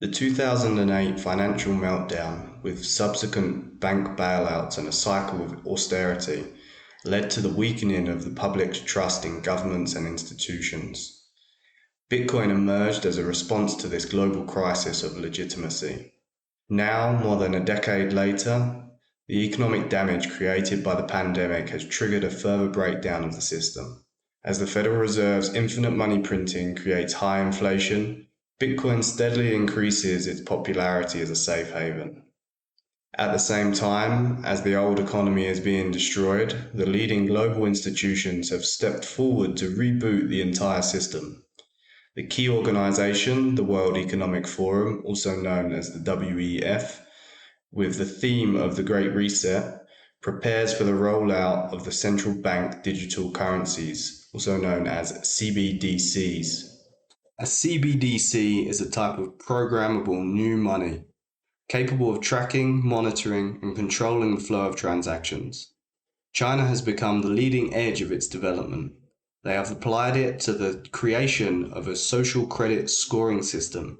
The 2008 financial meltdown, with subsequent bank bailouts and a cycle of austerity, led to the weakening of the public's trust in governments and institutions. Bitcoin emerged as a response to this global crisis of legitimacy. Now, more than a decade later, the economic damage created by the pandemic has triggered a further breakdown of the system. As the Federal Reserve's infinite money printing creates high inflation, Bitcoin steadily increases its popularity as a safe haven. At the same time, as the old economy is being destroyed, the leading global institutions have stepped forward to reboot the entire system. The key organization, the World Economic Forum, also known as the WEF, with the theme of the Great Reset, prepares for the rollout of the central bank digital currencies, also known as CBDCs. A CBDC is a type of programmable new money, capable of tracking, monitoring, and controlling the flow of transactions. China has become the leading edge of its development. They have applied it to the creation of a social credit scoring system.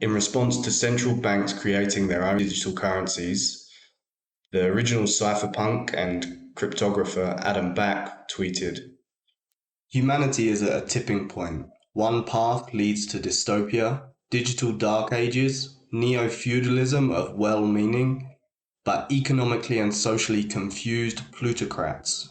In response to central banks creating their own digital currencies, the original cypherpunk and cryptographer Adam Back tweeted, "Humanity is at a tipping point. One path leads to dystopia, digital dark ages, neo-feudalism of well-meaning, but economically and socially confused plutocrats."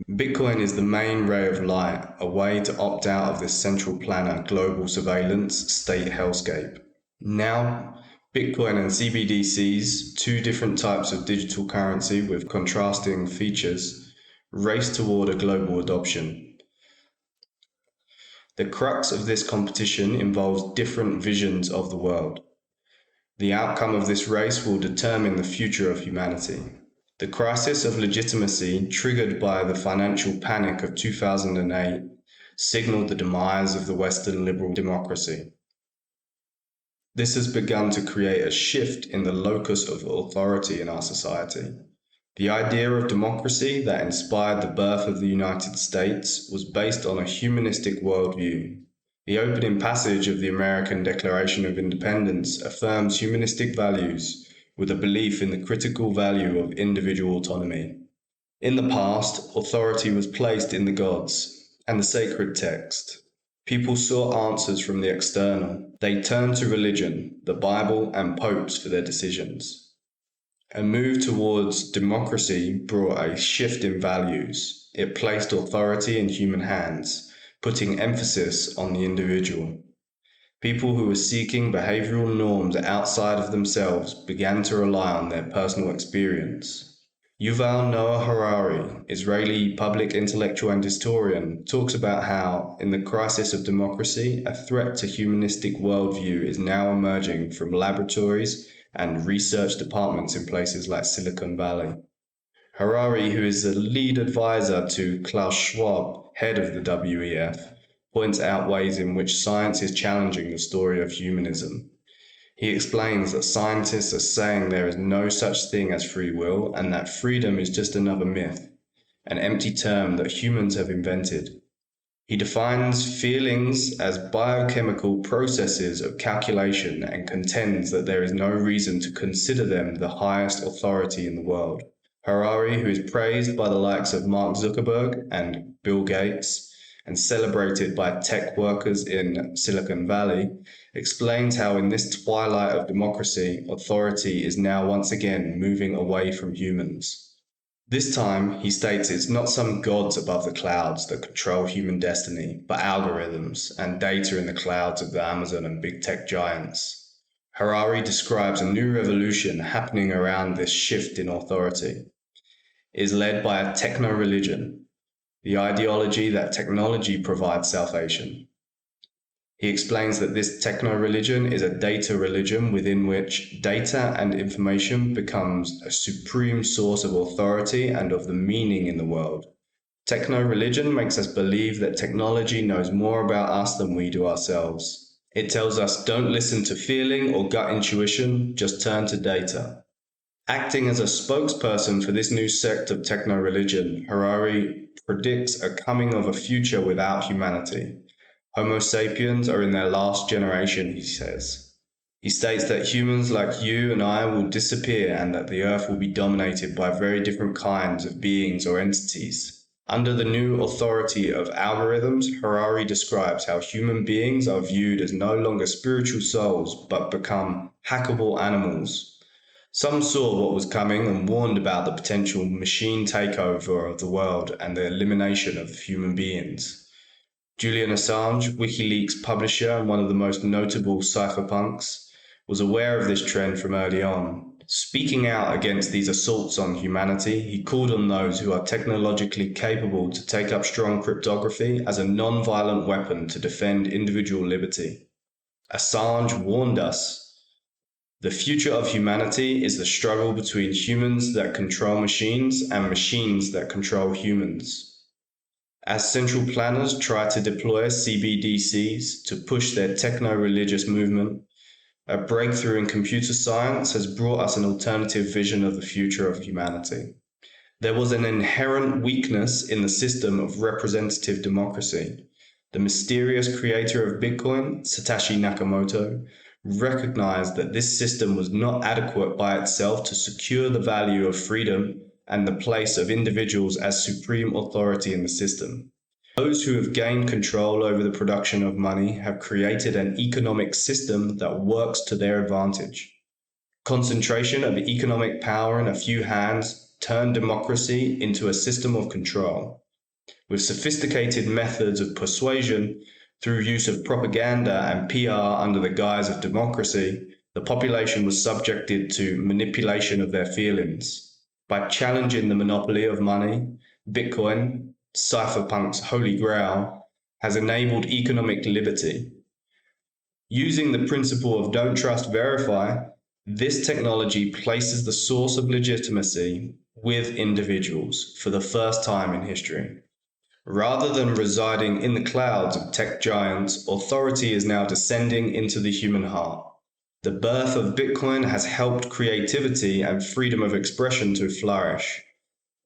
Bitcoin is the main ray of light, a way to opt out of this central planner global surveillance state hellscape. Now, Bitcoin and CBDCs, two different types of digital currency with contrasting features, race toward a global adoption. The crux of this competition involves different visions of the world. The outcome of this race will determine the future of humanity. The crisis of legitimacy triggered by the financial panic of 2008 signaled the demise of the Western liberal democracy. This has begun to create a shift in the locus of authority in our society. The idea of democracy that inspired the birth of the United States was based on a humanistic worldview. The opening passage of the American Declaration of Independence affirms humanistic values with a belief in the critical value of individual autonomy. In the past, authority was placed in the gods and the sacred text. People sought answers from the external. They turned to religion, the Bible, and popes for their decisions. A move towards democracy brought a shift in values. It placed authority in human hands, putting emphasis on the individual. People who were seeking behavioral norms outside of themselves began to rely on their personal experience. Yuval Noah Harari, Israeli public intellectual and historian, talks about how, in the crisis of democracy, a threat to humanistic worldview is now emerging from laboratories and research departments in places like Silicon Valley. Harari, who is the lead advisor to Klaus Schwab, head of the WEF, points out ways in which science is challenging the story of humanism. He explains that scientists are saying there is no such thing as free will and that freedom is just another myth, an empty term that humans have invented. He defines feelings as biochemical processes of calculation and contends that there is no reason to consider them the highest authority in the world. Harari, who is praised by the likes of Mark Zuckerberg and Bill Gates, and celebrated by tech workers in Silicon Valley, explains how in this twilight of democracy, authority is now once again moving away from humans. This time, he states it's not some gods above the clouds that control human destiny, but algorithms and data in the clouds of the Amazon and big tech giants. Harari describes a new revolution happening around this shift in authority. It is led by a techno-religion, the ideology that technology provides salvation. He explains that this techno-religion is a data religion within which data and information becomes a supreme source of authority and of the meaning in the world. Techno-religion makes us believe that technology knows more about us than we do ourselves. It tells us don't listen to feeling or gut intuition, just turn to data. Acting as a spokesperson for this new sect of techno-religion, Harari predicts a coming of a future without humanity. Homo sapiens are in their last generation, he says. He states that humans like you and I will disappear and that the Earth will be dominated by very different kinds of beings or entities. Under the new authority of algorithms, Harari describes how human beings are viewed as no longer spiritual souls but become hackable animals. Some saw what was coming and warned about the potential machine takeover of the world and the elimination of human beings. Julian Assange, WikiLeaks publisher and one of the most notable cypherpunks, was aware of this trend from early on. Speaking out against these assaults on humanity, he called on those who are technologically capable to take up strong cryptography as a non-violent weapon to defend individual liberty. Assange warned us, "The future of humanity is the struggle between humans that control machines and machines that control humans." As central planners try to deploy CBDCs to push their techno-religious movement, a breakthrough in computer science has brought us an alternative vision of the future of humanity. There was an inherent weakness in the system of representative democracy. The mysterious creator of Bitcoin, Satoshi Nakamoto, recognized that this system was not adequate by itself to secure the value of freedom and the place of individuals as supreme authority in the system. Those who have gained control over the production of money have created an economic system that works to their advantage. Concentration of economic power in a few hands turned democracy into a system of control. With sophisticated methods of persuasion, through use of propaganda and PR under the guise of democracy, the population was subjected to manipulation of their feelings. By challenging the monopoly of money, Bitcoin, cypherpunk's holy grail, has enabled economic liberty. Using the principle of don't trust, verify, this technology places the source of legitimacy with individuals for the first time in history. Rather than residing in the clouds of tech giants, authority is now descending into the human heart. The birth of Bitcoin has helped creativity and freedom of expression to flourish,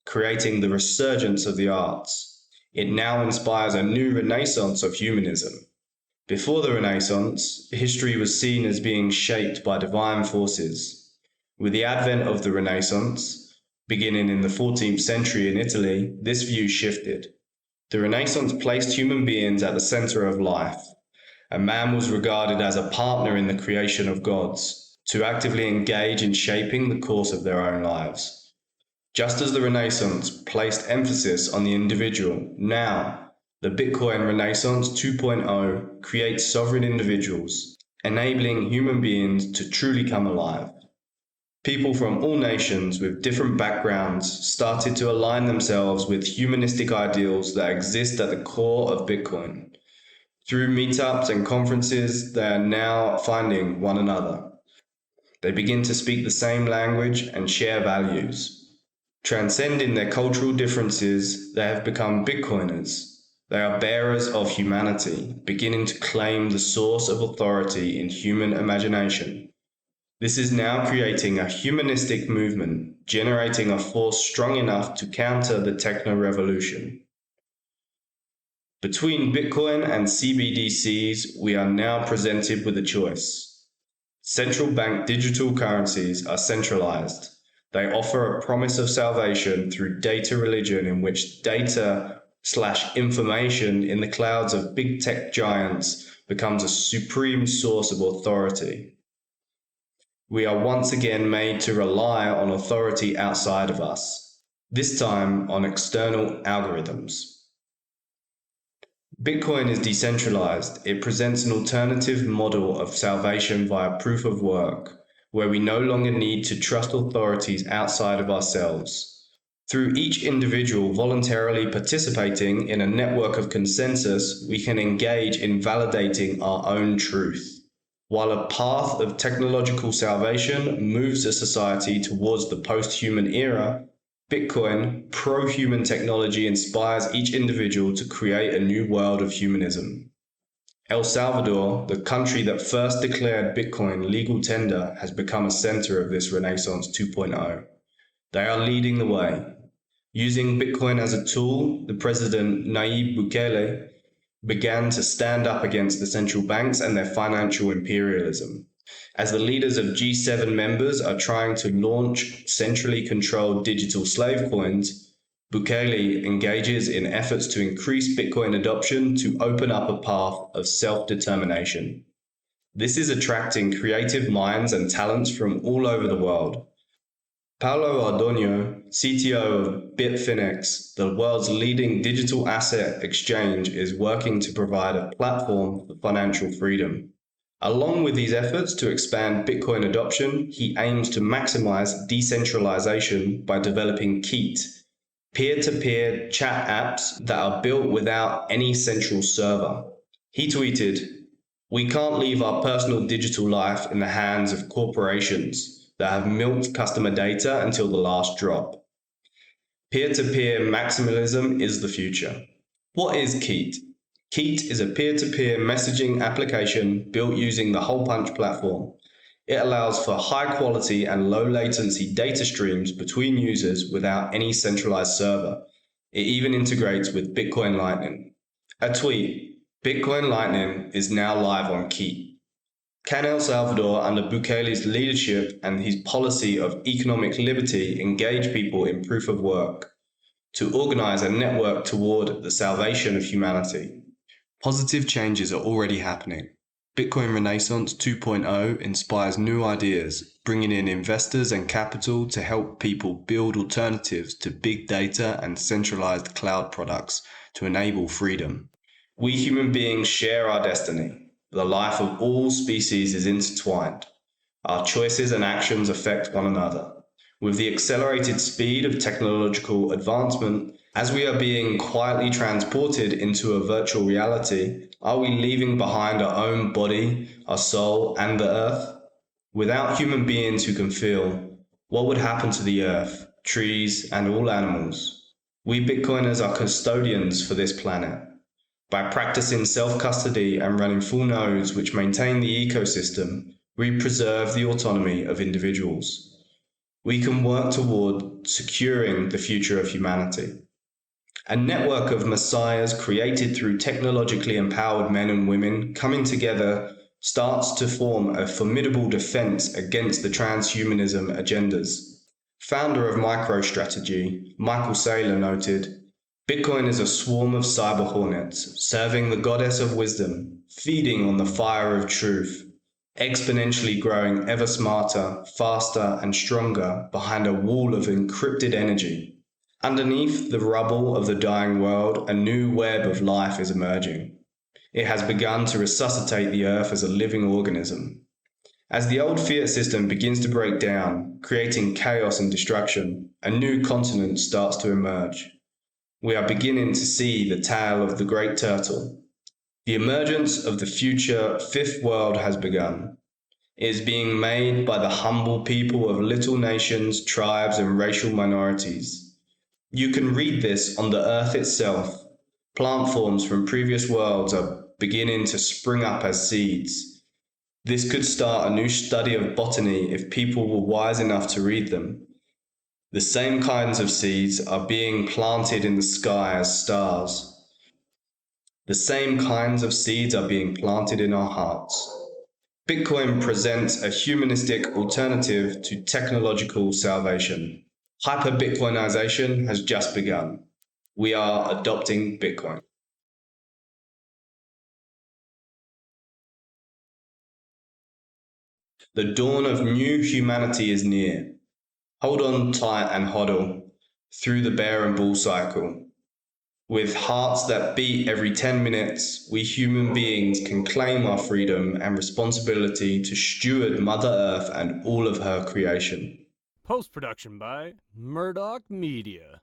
creating the resurgence of the arts. It now inspires a new renaissance of humanism. Before the Renaissance, history was seen as being shaped by divine forces. With the advent of the Renaissance, beginning in the 14th century in Italy, this view shifted. The Renaissance placed human beings at the center of life. A man was regarded as a partner in the creation of gods, to actively engage in shaping the course of their own lives. Just as the Renaissance placed emphasis on the individual, now, the Bitcoin Renaissance 2.0 creates sovereign individuals, enabling human beings to truly come alive. People from all nations with different backgrounds started to align themselves with humanistic ideals that exist at the core of Bitcoin. Through meetups and conferences, they are now finding one another. They begin to speak the same language and share values. Transcending their cultural differences, they have become Bitcoiners. They are bearers of humanity, beginning to claim the source of authority in human imagination. This is now creating a humanistic movement, generating a force strong enough to counter the techno-revolution. Between Bitcoin and CBDCs, we are now presented with a choice. Central bank digital currencies are centralized. They offer a promise of salvation through data religion, in which data/information in the clouds of big tech giants becomes a supreme source of authority. We are once again made to rely on authority outside of us, this time on external algorithms. Bitcoin is decentralized. It presents an alternative model of salvation via proof of work, where we no longer need to trust authorities outside of ourselves. Through each individual voluntarily participating in a network of consensus, we can engage in validating our own truth. While a path of technological salvation moves a society towards the post-human era, Bitcoin, pro-human technology, inspires each individual to create a new world of humanism. El Salvador, the country that first declared Bitcoin legal tender, has become a center of this Renaissance 2.0. They are leading the way. Using Bitcoin as a tool, the President Nayib Bukele began to stand up against the central banks and their financial imperialism. As the leaders of G7 members are trying to launch centrally controlled digital slave coins, Bukele engages in efforts to increase Bitcoin adoption to open up a path of self-determination. This is attracting creative minds and talents from all over the world. Paulo Ardonio, CTO of Bitfinex, the world's leading digital asset exchange, is working to provide a platform for financial freedom. Along with these efforts to expand Bitcoin adoption, he aims to maximize decentralization by developing Keet, peer-to-peer chat apps that are built without any central server. He tweeted, "We can't leave our personal digital life in the hands of corporations that have milked customer data until the last drop. Peer-to-peer maximalism is the future." What is Keet? Keet is a peer-to-peer messaging application built using the HolePunch platform. It allows for high-quality and low-latency data streams between users without any centralized server. It even integrates with Bitcoin Lightning. A tweet: "Bitcoin Lightning is now live on Keet." Can El Salvador, under Bukele's leadership and his policy of economic liberty, engage people in proof of work to organize a network toward the salvation of humanity? Positive changes are already happening. Bitcoin Renaissance 2.0 inspires new ideas, bringing in investors and capital to help people build alternatives to big data and centralized cloud products to enable freedom. We human beings share our destiny. The life of all species is intertwined. Our choices and actions affect one another. With the accelerated speed of technological advancement, as we are being quietly transported into a virtual reality, are we leaving behind our own body, our soul, and the earth? Without human beings who can feel, what would happen to the earth, trees, and all animals? We Bitcoiners are custodians for this planet. By practicing self-custody and running full nodes which maintain the ecosystem, we preserve the autonomy of individuals. We can work toward securing the future of humanity. A network of messiahs created through technologically empowered men and women coming together starts to form a formidable defense against the transhumanism agendas. Founder of MicroStrategy, Michael Saylor, noted, "Bitcoin is a swarm of cyber hornets, serving the goddess of wisdom, feeding on the fire of truth, exponentially growing ever smarter, faster, and stronger behind a wall of encrypted energy. Underneath the rubble of the dying world, a new web of life is emerging. It has begun to resuscitate the earth as a living organism. As the old fiat system begins to break down, creating chaos and destruction, a new continent starts to emerge. We are beginning to see the tale of the great turtle. The emergence of the future fifth world has begun. It is being made by the humble people of little nations, tribes, and racial minorities. You can read this on the earth itself. Plant forms from previous worlds are beginning to spring up as seeds. This could start a new study of botany if people were wise enough to read them. The same kinds of seeds are being planted in the sky as stars. The same kinds of seeds are being planted in our hearts. Bitcoin presents a humanistic alternative to technological salvation. Hyper-Bitcoinization has just begun. We are adopting Bitcoin." The dawn of new humanity is near. Hold on tight and hodl through the bear and bull cycle. With hearts that beat every 10 minutes, we human beings can claim our freedom and responsibility to steward Mother Earth and all of her creation. Post-production by Murdoch Media.